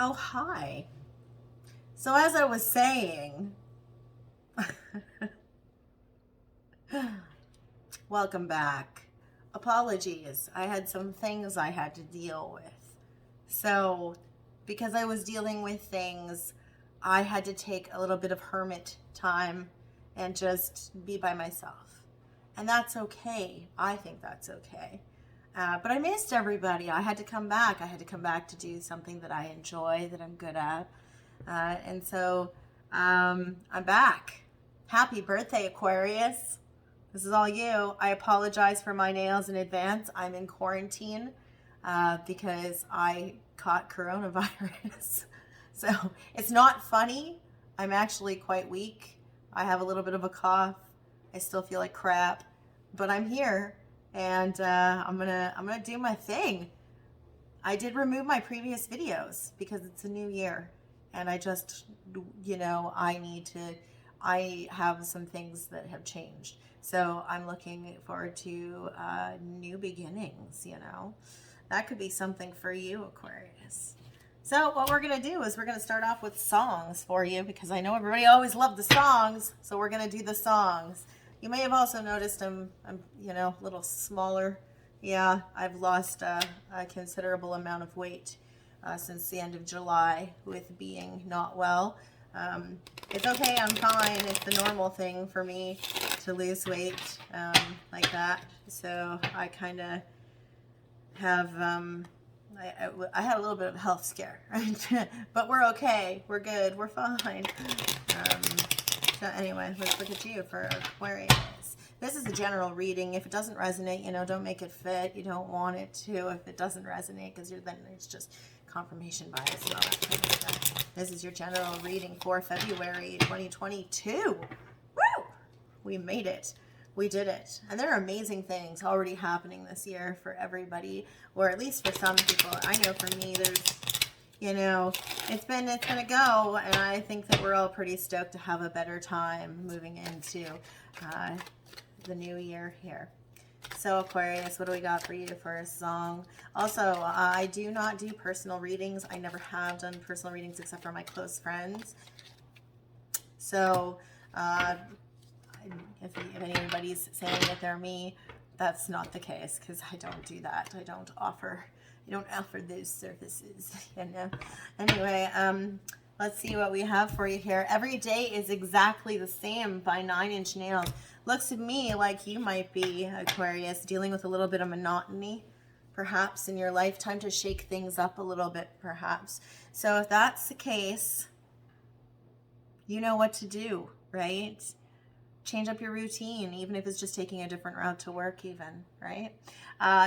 Oh, hi. So as I was saying, welcome back. Apologies. I had some things I had to deal with. So, because I was dealing with things, I had to take a little bit of hermit time and just be by myself. And that's okay. I think that's okay. But I missed everybody. I had to come back. I had to come back to do something that I enjoy, that I'm good at. And so I'm back. Happy birthday, Aquarius. This is all you. I apologize for my nails in advance. I'm in quarantine because I caught coronavirus. So it's not funny. I'm actually quite weak. I have a little bit of a cough. I still feel like crap, but I'm here and I'm gonna do my thing. I did remove my previous videos because it's a new year, and I just, I have some things that have changed. So I'm looking forward to new beginnings, That could be something for you, Aquarius. So what we're going to do is we're going to start off with songs for you, because I know everybody always loved the songs. So we're going to do the songs. You may have also noticed I'm a little smaller. Yeah, I've lost a considerable amount of weight since the end of July with being not well. It's okay, I'm fine. It's the normal thing for me to lose weight like that. So I kind of have, I had a little bit of a health scare, right? But we're okay. We're good. We're fine. So anyway, let's look at you for Aquarius. This is a general reading. If it doesn't resonate, don't make it fit. You don't want it to if it doesn't resonate, because then it's just confirmation bias and all that kind of stuff. This is your general reading for February 2022. Woo! We made it. We did it. And there are amazing things already happening this year for everybody, or at least for some people. I know for me, there's, it's been a go, and I think that we're all pretty stoked to have a better time moving into the new year here. So Aquarius, what do we got for you for a song? Also, I do not do personal readings. I never have done personal readings except for my close friends. So if anybody's saying that they're me, that's not the case, because I don't do that. I don't offer those services. Anyway, let's see what we have for you here. Every day is exactly the same by 9 Inch Nails. Looks to me like you might be, Aquarius, dealing with a little bit of monotony, perhaps, in your lifetime, to shake things up a little bit, perhaps. So if that's the case, you know what to do, right? Change up your routine, even if it's just taking a different route to work even, right?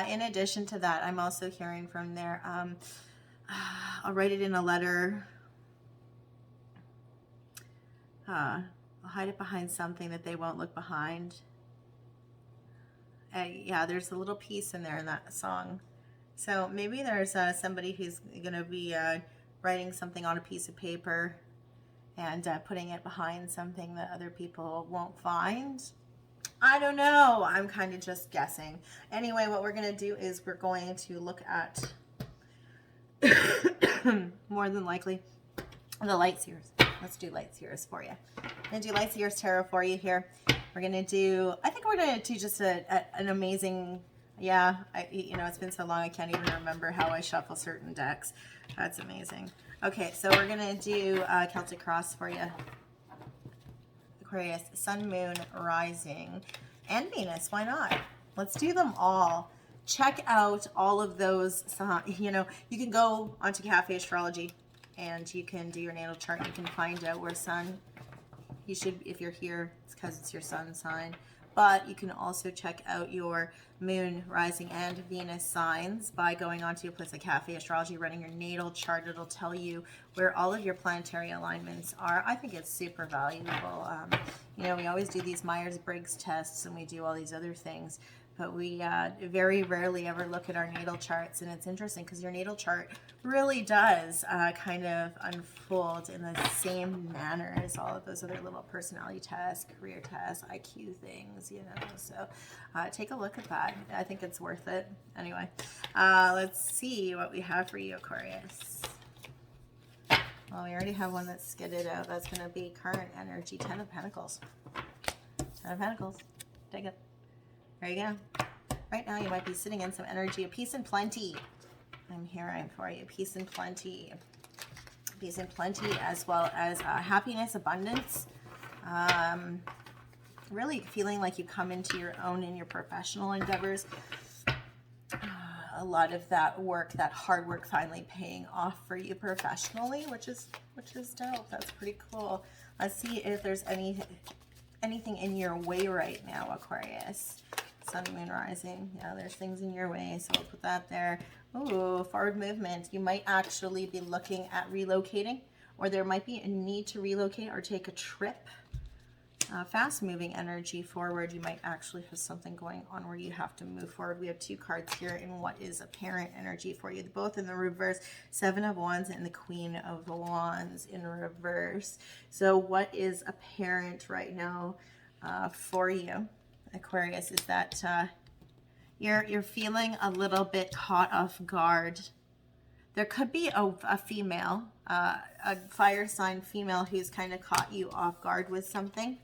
In addition to that, I'm also hearing from there, I'll write it in a letter. I'll hide it behind something that they won't look behind. Yeah, there's a little piece in there in that song. So maybe there's somebody who's going to be writing something on a piece of paper and putting it behind something that other people won't find. I don't know. I'm kind of just guessing. Anyway, what we're going to do is we're going to look at, more than likely, the Light Seers. Let's do Light Seers for you. I'm going to do Light Seers Tarot for you here. We're going to do, I think we're going to do just an amazing, it's been so long I can't even remember how I shuffle certain decks. That's amazing. Okay, so we're going to do Celtic Cross for you. Aquarius, Sun, Moon, Rising, and Venus. Why not? Let's do them all. Check out all of those. You can go onto Cafe Astrology and you can do your natal chart. You can find out where Sun, you should, if you're here, it's because it's your Sun sign. But you can also check out your Moon, Rising, and Venus signs by going onto a place like Cafe Astrology, running your natal chart. It'll tell you where all of your planetary alignments are. I think it's super valuable. We always do these Myers-Briggs tests, and we do all these other things, but we very rarely ever look at our natal charts. And it's interesting because your natal chart really does kind of unfold in the same manner as all of those other little personality tests, career tests, IQ things, So take a look at that. I think it's worth it. Anyway, let's see what we have for you, Aquarius. Well, we already have one that's skidded out. That's going to be current energy, 10 of Pentacles. 10 of Pentacles. Take it. There you go. Right now, you might be sitting in some energy of peace and plenty. I'm hearing for you. Peace and plenty. Peace and plenty, as well as happiness, abundance. Really feeling like you come into your own in your professional endeavors. A lot of that work, that hard work, finally paying off for you professionally, which is dope. That's pretty cool. Let's see if there's anything in your way right now, Aquarius. Sun, moon, rising. Yeah, there's things in your way, so we'll put that there. Ooh, forward movement. You might actually be looking at relocating, or there might be a need to relocate or take a trip. Fast moving energy forward. You might actually have something going on where you have to move forward. We have 2 cards here in what is apparent energy for you, both in the reverse. 7 of Wands and the Queen of Wands in reverse. So what is apparent right now for you, Aquarius, is that you're feeling a little bit caught off guard. There could be a female, a fire sign female who's kind of caught you off guard with something.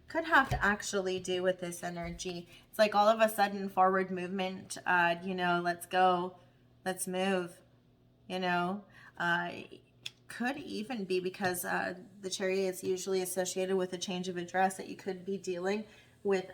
Could have to actually do with this energy. It's like all of a sudden forward movement, you know, let's go, let's move, you know. Could even be because the Chariot is usually associated with a change of address, that you could be dealing with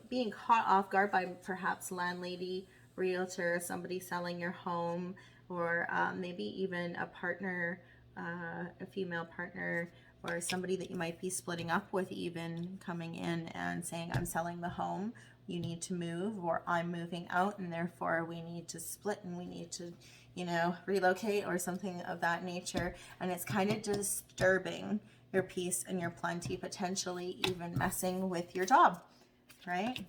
being caught off guard by perhaps landlady, realtor, somebody selling your home, or maybe even a partner, a female partner, or somebody that you might be splitting up with, even coming in and saying, I'm selling the home, you need to move, or I'm moving out, and therefore we need to split and we need to, you know, relocate, or something of that nature. And it's kind of disturbing your peace and your plenty, potentially even messing with your job, right?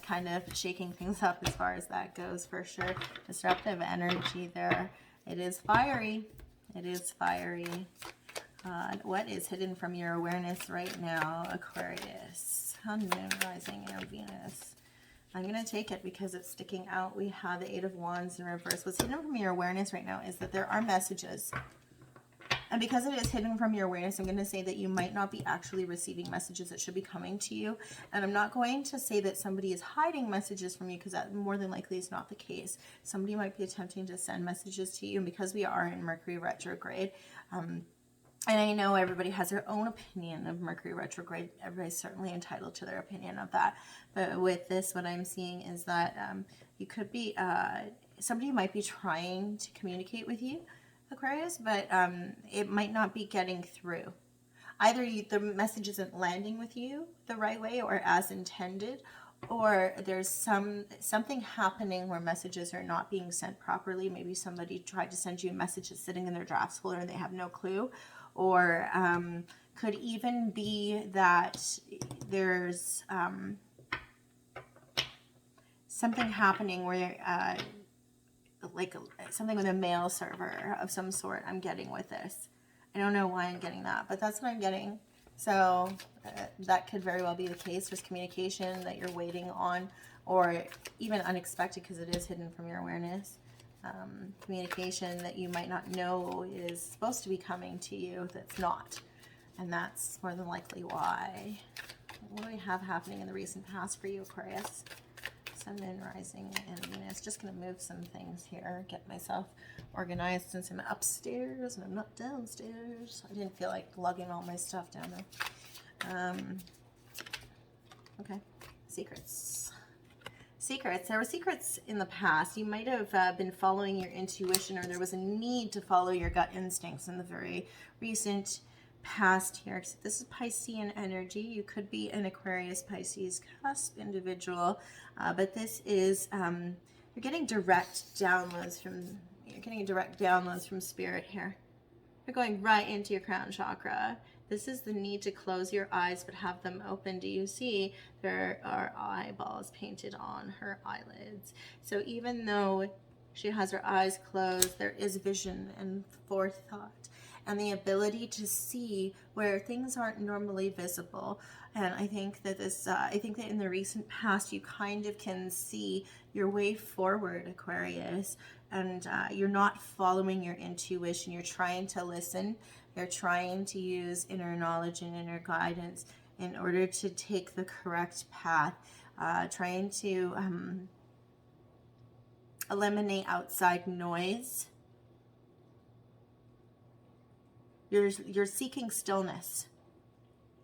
Kind of shaking things up as far as that goes, for sure. Disruptive energy there. It is fiery. It is fiery. What is hidden from your awareness right now, Aquarius? Sun, moon, rising, and Venus. I'm going to take it because it's sticking out. We have the 8 of Wands in reverse. What's hidden from your awareness right now is that there are messages. And because it is hidden from your awareness, I'm going to say that you might not be actually receiving messages that should be coming to you. And I'm not going to say that somebody is hiding messages from you, because that more than likely is not the case. Somebody might be attempting to send messages to you. And because we are in Mercury retrograde, and I know everybody has their own opinion of Mercury retrograde. Everybody's certainly entitled to their opinion of that. But with this, what I'm seeing is that you could be, somebody might be trying to communicate with you, Aquarius, but it might not be getting through. Either the message isn't landing with you the right way or as intended, or there's something happening where messages are not being sent properly. Maybe somebody tried to send you a message that's sitting in their drafts folder and they have no clue. Or could even be that there's something happening where like something with a mail server of some sort I'm getting with this. I don't know why I'm getting that, but that's what I'm getting. So that could very well be the case. There's communication that you're waiting on, or even unexpected because it is hidden from your awareness. Communication that you might not know is supposed to be coming to you that's not. And that's more than likely why. What do we have happening in the recent past for you, Aquarius? Sun, moon, rising, and Venus. Just going to move some things here, get myself organized since I'm upstairs and I'm not downstairs. I didn't feel like lugging all my stuff down there. Okay, secrets. Secrets. There were secrets in the past. You might have been following your intuition, or there was a need to follow your gut instincts in the very recent past here. So this is Piscean energy. You could be an Aquarius, Pisces cusp individual, but this is you're getting direct downloads from spirit here. You're going right into your crown chakra. This is the need to close your eyes but have them open. Do you see there are eyeballs painted on her eyelids? So even though she has her eyes closed, there is vision and forethought and the ability to see where things aren't normally visible. And I think that that in the recent past, you kind of can see your way forward, Aquarius, and you're not following your intuition. You're trying to listen. You're trying to use inner knowledge and inner guidance in order to take the correct path, trying to eliminate outside noise. You're seeking stillness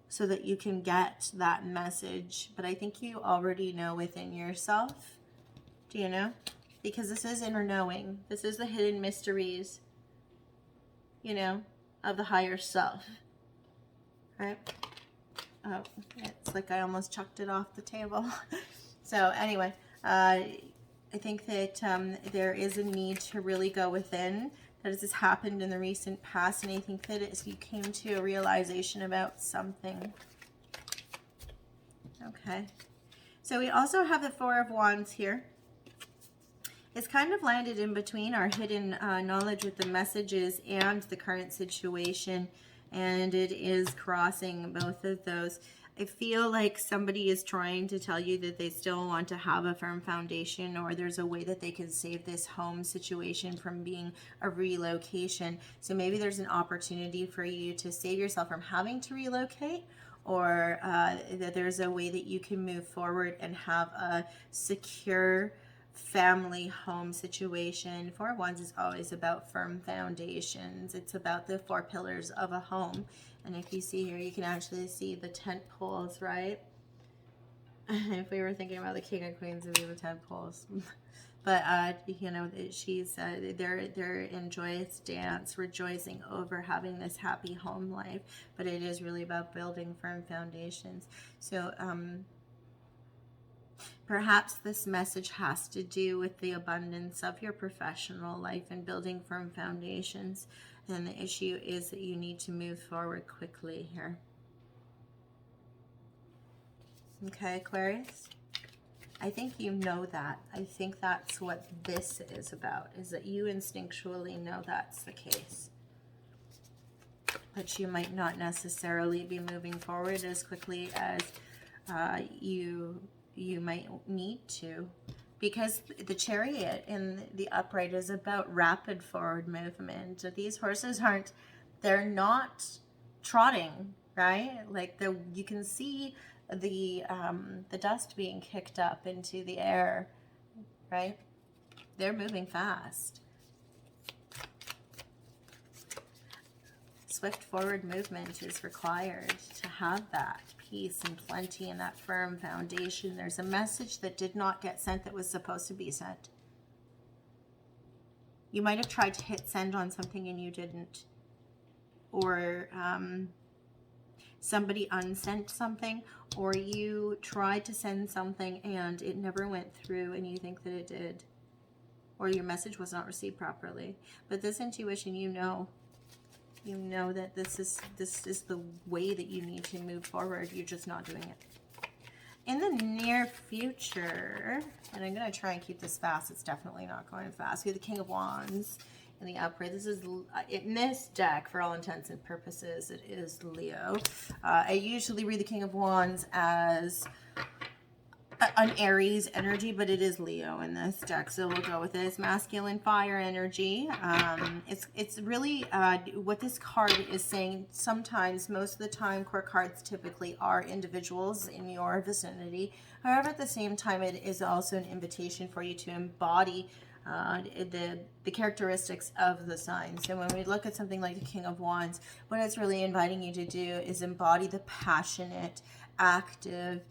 so that you can get that message. But I think you already know within yourself. Do you know? Because this is inner knowing. This is the hidden mysteries, you know, of the higher self. Right? Oh, it's like I almost chucked it off the table. So anyway, I think that there is a need to really go within. That this has happened in the recent past, and I think that you came to a realization about something. Okay. So we also have the Four of Wands here. It's kind of landed in between our hidden knowledge with the messages and the current situation, and it is crossing both of those. I feel like somebody is trying to tell you that they still want to have a firm foundation, or there's a way that they can save this home situation from being a relocation. So maybe there's an opportunity for you to save yourself from having to relocate, or that there's a way that you can move forward and have a secure family home situation. Four of Wands is always about firm foundations. It's about the four pillars of a home. And if you see here, you can actually see the tent poles, right? If we were thinking about the King and Queens, it would be the tent poles. But you know, she's they're in joyous dance, rejoicing over having this happy home life. But it is really about building firm foundations. So perhaps this message has to do with the abundance of your professional life and building firm foundations. And the issue is that you need to move forward quickly here. Okay, Aquarius? I think you know that. I think that's what this is about, is that you instinctually know that's the case. But you might not necessarily be moving forward as quickly as you might need to. Because the Chariot in the upright is about rapid forward movement. These horses they're not trotting, right? Like you can see the dust being kicked up into the air, right? They're moving fast. Swift forward movement is required to have that peace and plenty and that firm foundation. There's a message that did not get sent that was supposed to be sent. You might have tried to hit send on something and you didn't. Or somebody unsent something, or you tried to send something and it never went through and you think that it did. Or your message was not received properly. But this intuition, you know that this is the way that you need to move forward. You're just not doing it. In the near future, and I'm going to try and keep this fast. It's definitely not going fast. We have the King of Wands in the upright. This is, in this deck, for all intents and purposes, it is Leo. I usually read the King of Wands as an Aries energy, but it is Leo in this deck, so we'll go with it. It's masculine fire energy. It's really what this card is saying. Sometimes, most of the time, court cards typically are individuals in your vicinity. However, at the same time, it is also an invitation for you to embody the characteristics of the sign. So when we look at something like the King of Wands, what it's really inviting you to do is embody the passionate, active,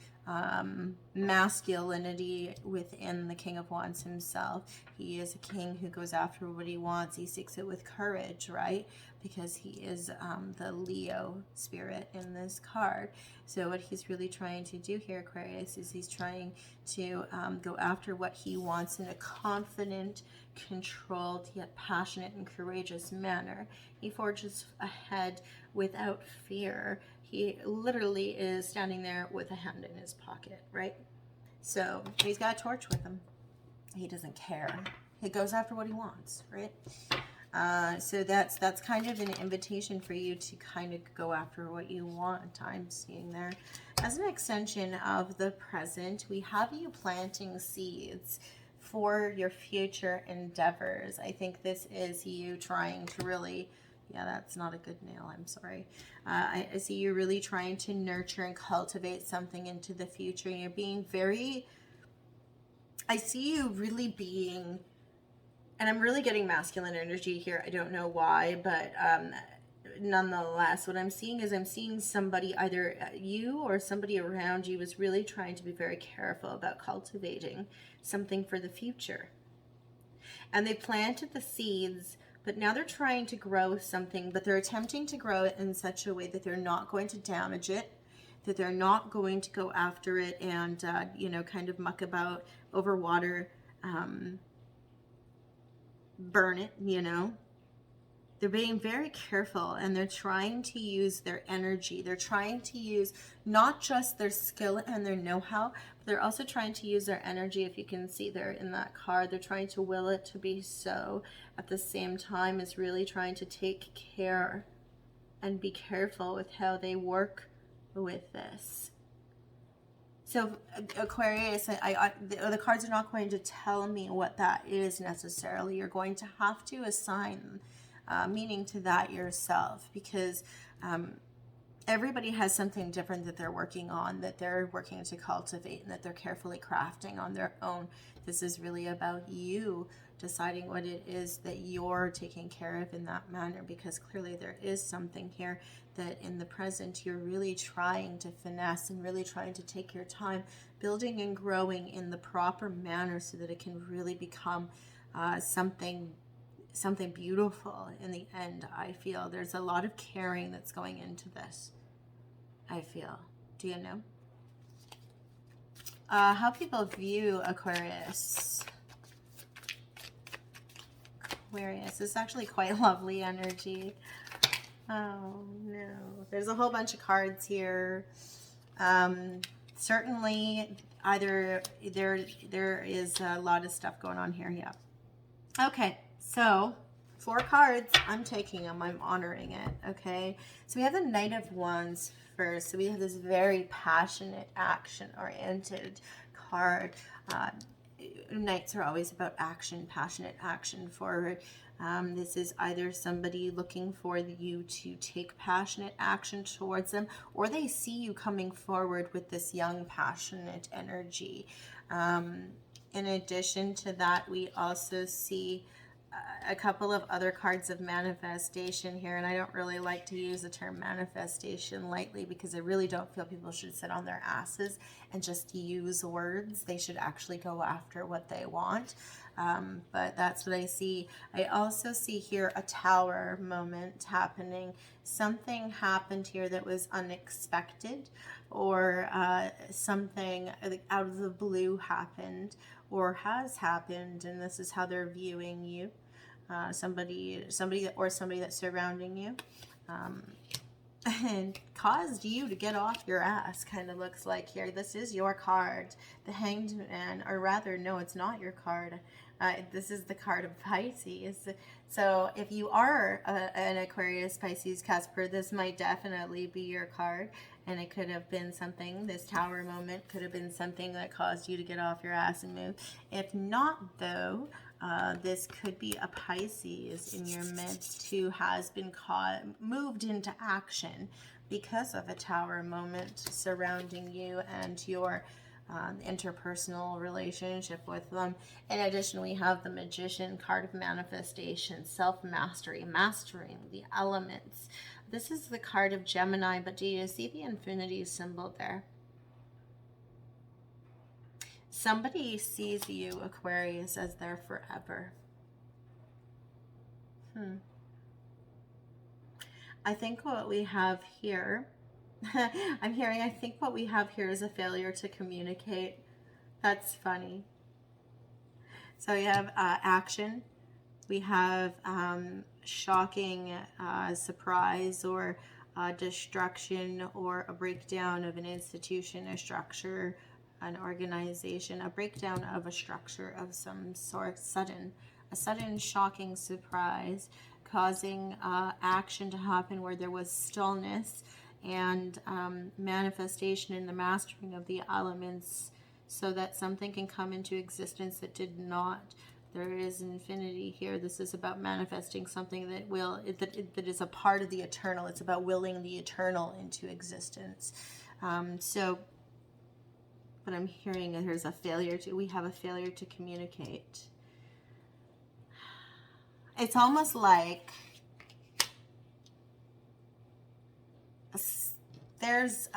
masculinity within the King of Wands himself. He is a king who goes after what he wants. He seeks it with courage, right? Because he is the Leo spirit in this card. So what he's really trying to do here, Aquarius, is he's trying to go after what he wants in a confident, controlled, yet passionate and courageous manner. He forges ahead without fear. He literally is standing there with a hand in his pocket, right? So he's got a torch with him. He doesn't care. He goes after what he wants, right? So that's kind of an invitation for you to kind of go after what you want. I'm seeing there. As an extension of the present, we have you planting seeds for your future endeavors. I think this is you trying to really, yeah, that's not a good nail, I'm sorry. I see you really trying to nurture and cultivate something into the future. You're being very, I see you really being, and I'm really getting masculine energy here. I don't know why, but nonetheless, what I'm seeing is I'm seeing somebody, either you or somebody around you, is really trying to be very careful about cultivating something for the future. And they planted the seeds, but now they're trying to grow something, but they're attempting to grow it in such a way that they're not going to damage it, that they're not going to go after it and, you know, kind of muck about, overwater, burn it, you know. They're being very careful, and they're trying to use their energy. They're trying to use not just their skill and their know-how, but they're also trying to use their energy. If you can see there in that card, they're trying to will it to be so. At the same time, is really trying to take care and be careful with how they work with this. So Aquarius, the cards are not going to tell me what that is necessarily. You're going to have to assign meaning to that yourself, because everybody has something different that they're working on, that they're working to cultivate, and that they're carefully crafting on their own. This is really about you deciding what it is that you're taking care of in that manner, because clearly there is something here that in the present you're really trying to finesse and really trying to take your time building and growing in the proper manner so that it can really become something beautiful in the end. I feel there's a lot of caring that's going into this. I feel. Do you know? How people view Aquarius. Aquarius is actually quite lovely energy. Oh no. There's a whole bunch of cards here. Certainly either there is a lot of stuff going on here. Yeah. Okay. So 4 cards, I'm taking them, I'm honoring it, okay? So we have the Knight of Wands first. So we have this very passionate, action-oriented card. Knights are always about action, passionate action forward. This is either somebody looking for you to take passionate action towards them, or they see you coming forward with this young, passionate energy. In addition to that, we also see a couple of other cards of manifestation here, and I don't really like to use the term manifestation lightly, because I really don't feel people should sit on their asses and just use words. They should actually go after what they want. But that's what I see. I also see here a tower moment happening. Something happened here that was unexpected, or something out of the blue happened or has happened, and this is how they're viewing you. Somebody that's surrounding you, and caused you to get off your ass, kind of looks like here. This is your card, the Hanged Man, or rather, no, it's not your card. This is the card of Pisces. So if you are an Aquarius, Pisces, Casper, this might definitely be your card. And it could have been something, this tower moment could have been something that caused you to get off your ass and move. If not, though, this could be a Pisces in your midst who has been moved into action because of a tower moment surrounding you and your interpersonal relationship with them. In addition, we have the Magician, card of manifestation, self-mastery, mastering the elements. This is the card of Gemini, but do you see the infinity symbol there? Somebody sees you, Aquarius, as their forever. I think what we have here, I think what we have here is a failure to communicate. That's funny. So you have action. We have shocking surprise, or destruction, or a breakdown of an institution, a structure, an organization, a breakdown of a structure of some sort, a sudden shocking surprise, causing action to happen where there was stillness, and manifestation in the mastering of the elements so that something can come into existence that did not. There is infinity here. This is about manifesting something that that is a part of the eternal. It's about willing the eternal into existence. But I'm hearing there's a failure we have a failure to communicate. It's almost like there's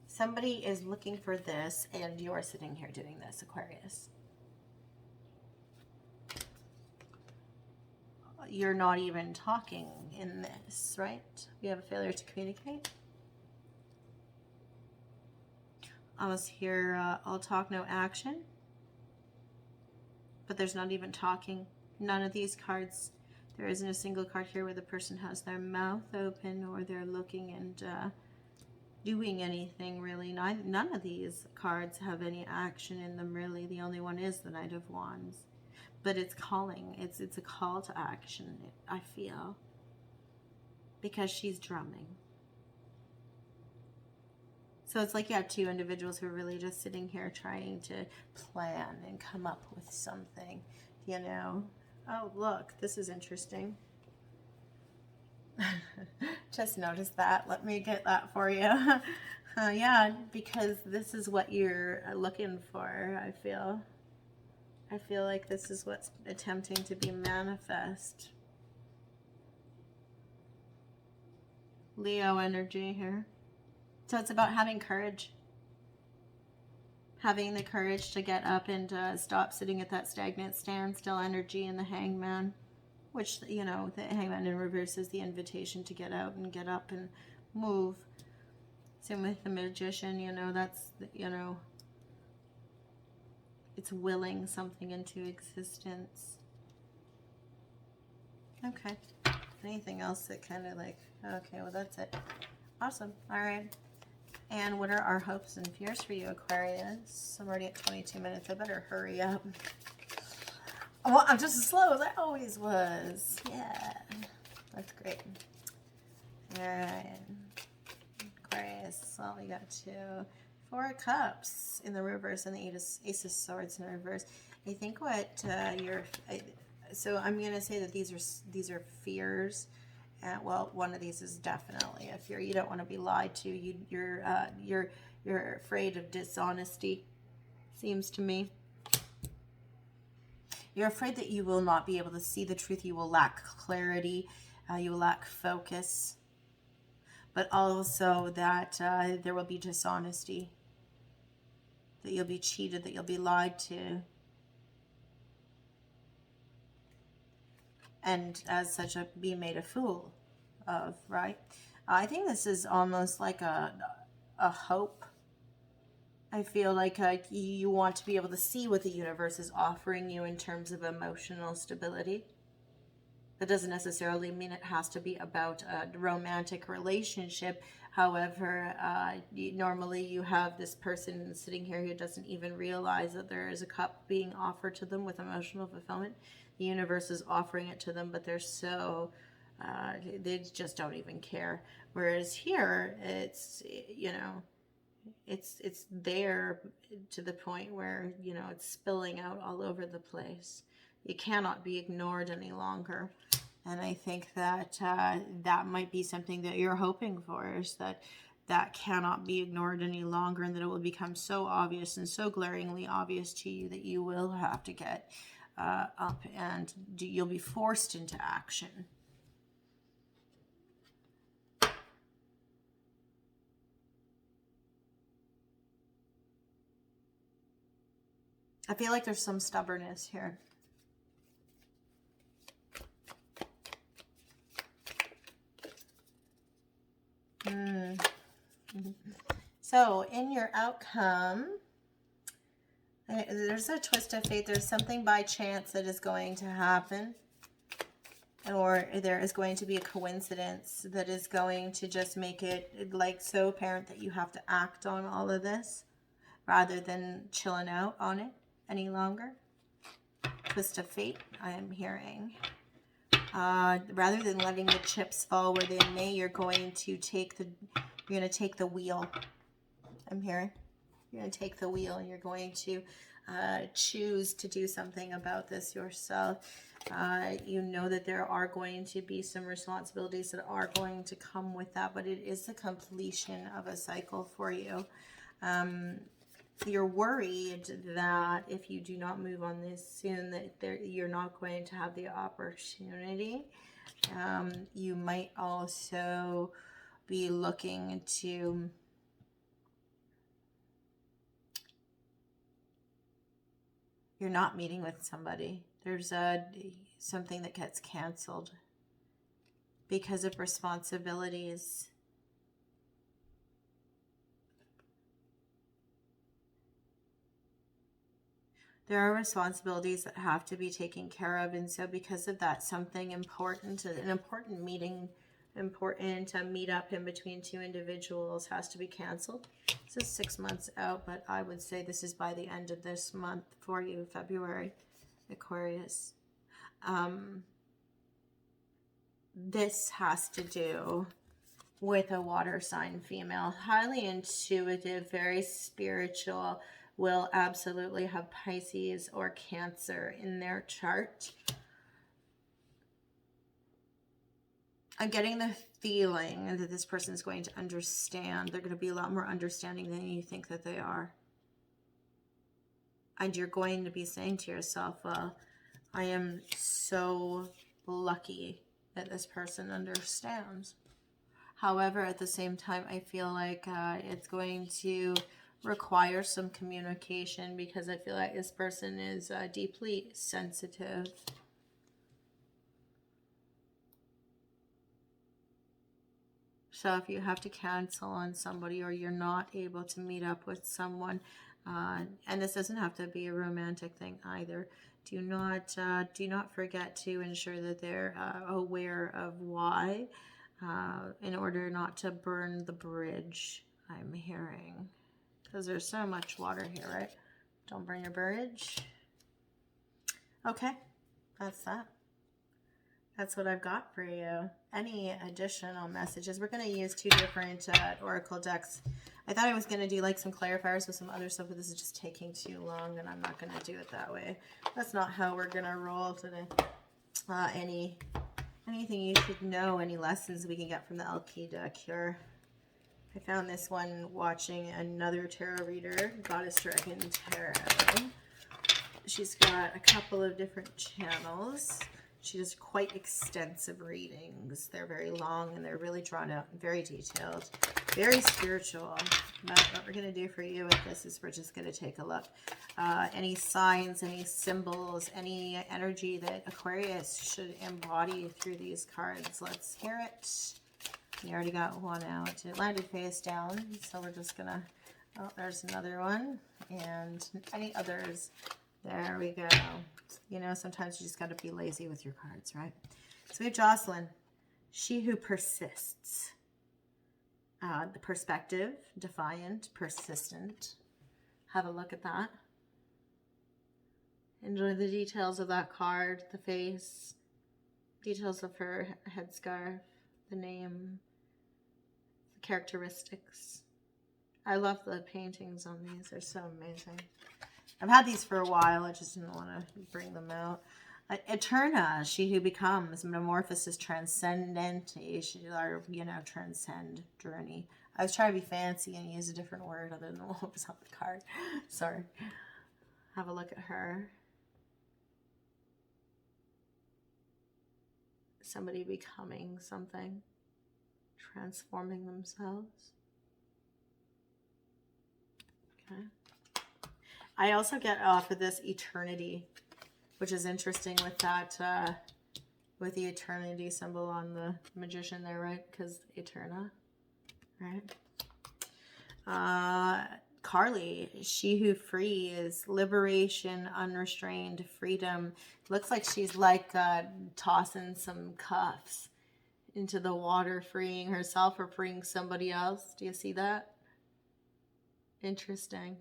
somebody is looking for this and you're sitting here doing this, Aquarius. You're not even talking in this, right? We have a failure to communicate. I almost hear all talk, no action. But there's not even talking. None of these cards. There isn't a single card here where the person has their mouth open or they're looking and doing anything, really. None of these cards have any action in them, really. The only one is the Knight of Wands. But it's calling. It's a call to action, I feel. Because she's drumming. So it's like you have two individuals who are really just sitting here trying to plan and come up with something, you know. Oh, look, this is interesting. Just noticed that. Let me get that for you. Yeah, because this is what you're looking for, I feel. I feel like this is what's attempting to be manifest. Leo energy here. So it's about having courage. Having the courage to get up and stop sitting at that stagnant standstill energy in the Hangman. Which, you know, the Hangman in reverse is the invitation to get out and get up and move. Same with the Magician, you know, that's, you know, it's willing something into existence. Okay. Anything else that kind of like, okay, well, that's it. Awesome. All right. And what are our hopes and fears for you, Aquarius? I'm already at 22 minutes. I better hurry up. Well, I'm just as slow as I always was. Yeah. That's great. All right. Aquarius. Well, we got 4 of Cups in the reverse and the Ace of Swords in the reverse. I think what so I'm going to say that these are fears. Well, one of these is definitely a fear. You don't want to be lied to. You're afraid of dishonesty, seems to me. You're afraid that you will not be able to see the truth. You will lack clarity. You will lack focus. But also that there will be dishonesty. That you'll be cheated, that you'll be lied to. And as such, be made a fool of, right? I think this is almost like a hope. I feel like you want to be able to see what the universe is offering you in terms of emotional stability. That doesn't necessarily mean it has to be about a romantic relationship. However, normally you have this person sitting here who doesn't even realize that there is a cup being offered to them with emotional fulfillment. The universe is offering it to them, but they're so, they just don't even care. Whereas here, it's, you know, it's there to the point where, you know, it's spilling out all over the place. It cannot be ignored any longer. And I think that that might be something that you're hoping for, is that cannot be ignored any longer, and that it will become so obvious and so glaringly obvious to you that you will have to get up and you'll be forced into action. I feel like there's some stubbornness here. So in your outcome, there's a twist of fate. There's something by chance that is going to happen, or there is going to be a coincidence that is going to just make it like so apparent that you have to act on all of this rather than chilling out on it any longer. Twist of fate, I am hearing. Rather than letting the chips fall where they may, you're going to take the wheel. I'm hearing. You're going to take the wheel and you're going to choose to do something about this yourself. You know that there are going to be some responsibilities that are going to come with that, but it is the completion of a cycle for you. You're worried that if you do not move on this soon, that you're not going to have the opportunity. You might also be looking to you're not meeting with somebody. There's something that gets canceled because of responsibilities. There are responsibilities that have to be taken care of, and so because of that, something important, an important meeting, important meet up in between two individuals has to be canceled. This is 6 months out, but I would say this is by the end of this month for you, February, Aquarius. This has to do with a water sign female, highly intuitive, very spiritual, will absolutely have Pisces or Cancer in their chart. I'm getting the feeling that this person is going to understand. They're going to be a lot more understanding than you think that they are. And you're going to be saying to yourself, well, I am so lucky that this person understands. However, at the same time, I feel like it's going to require some communication because I feel like this person is deeply sensitive. So if you have to cancel on somebody or you're not able to meet up with someone, and this doesn't have to be a romantic thing either, do not forget to ensure that they're aware of why, in order not to burn the bridge, I'm hearing. Because there's so much water here, right? Don't burn your bridge. Okay, that's that. That's what I've got for you. Any additional messages? We're going to use two different oracle decks. I thought I was going to do like some clarifiers with some other stuff, but this is just taking too long, and I'm not going to do it that way. That's not how we're going to roll today. Anything you should know, any lessons we can get from the Elle Qui deck here. I found this one watching another tarot reader, Goddess Dragon Tarot. She's got a couple of different channels. She does quite extensive readings. They're very long and they're really drawn out and very detailed, very spiritual. But what we're going to do for you with this is we're just going to take a look. Any signs, any symbols, any energy that Aquarius should embody through these cards. Let's hear it. We already got one out. It landed face down, so we're just gonna, oh, there's another one, and any others. There we go. You know, sometimes you just got to be lazy with your cards, right? So we have Jocelyn, she who persists. The perspective, defiant, persistent. Have a look at that. Enjoy the details of that card, the face, details of her headscarf, the name, the characteristics. I love the paintings on these. They're so amazing. I've had these for a while. I just didn't want to bring them out. Eterna, she who becomes. Metamorphosis, transcendent. She, transcend journey. I was trying to be fancy and use a different word other than what was on the card. Sorry. Have a look at her. Somebody becoming something. Transforming themselves. Okay. I also get off of this eternity, which is interesting with that, with the eternity symbol on the magician there, right? Because Eterna, right? Carly, she who frees, liberation, unrestrained, freedom. Looks like she's like tossing some cuffs into the water, freeing herself or freeing somebody else. Do you see that? Interesting.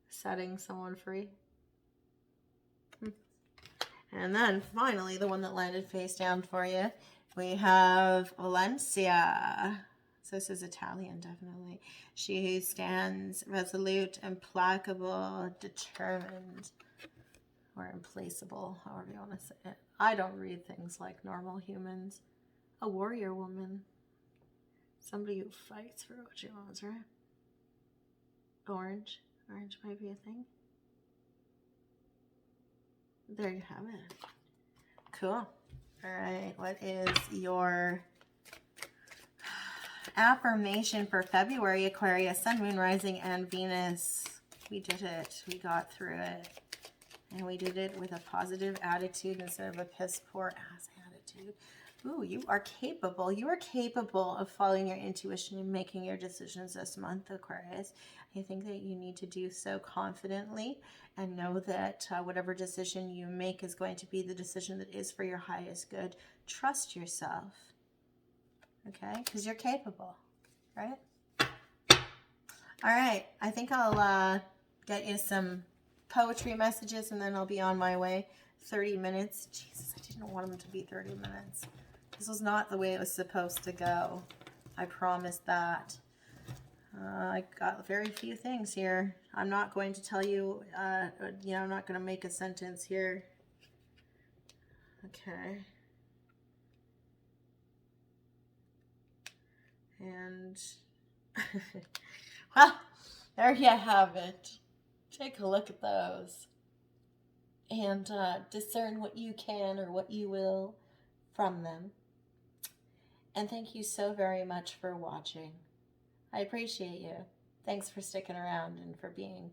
Setting someone free. And then finally, the one that landed face down for you, we have Valencia. Is So this is Italian, definitely. She who stands resolute, implacable, determined, or implacable, however you want to say it. I don't read things like normal humans. A warrior woman. Somebody who fights for what she wants, right? Orange. Orange might be a thing. There you have it. Cool. All right. What is your affirmation for February, Aquarius, Sun, Moon, Rising, and Venus? We did it. We got through it. And we did it with a positive attitude instead of a piss poor ass attitude. Ooh, you are capable. You are capable of following your intuition and making your decisions this month, Aquarius. I think that you need to do so confidently and know that whatever decision you make is going to be the decision that is for your highest good. Trust yourself, okay? Because you're capable, right? All right. I think I'll get you some poetry messages and then I'll be on my way. 30 minutes. Jesus, I didn't want them to be 30 minutes. This was not the way it was supposed to go. I promised that. I got very few things here. I'm not going to tell you, I'm not going to make a sentence here. Okay. And, well, there you have it. Take a look at those. And discern what you can or what you will from them. And thank you so very much for watching. I appreciate you. Thanks for sticking around and for being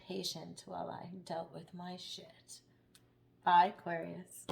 patient while I dealt with my shit. Bye, Aquarius.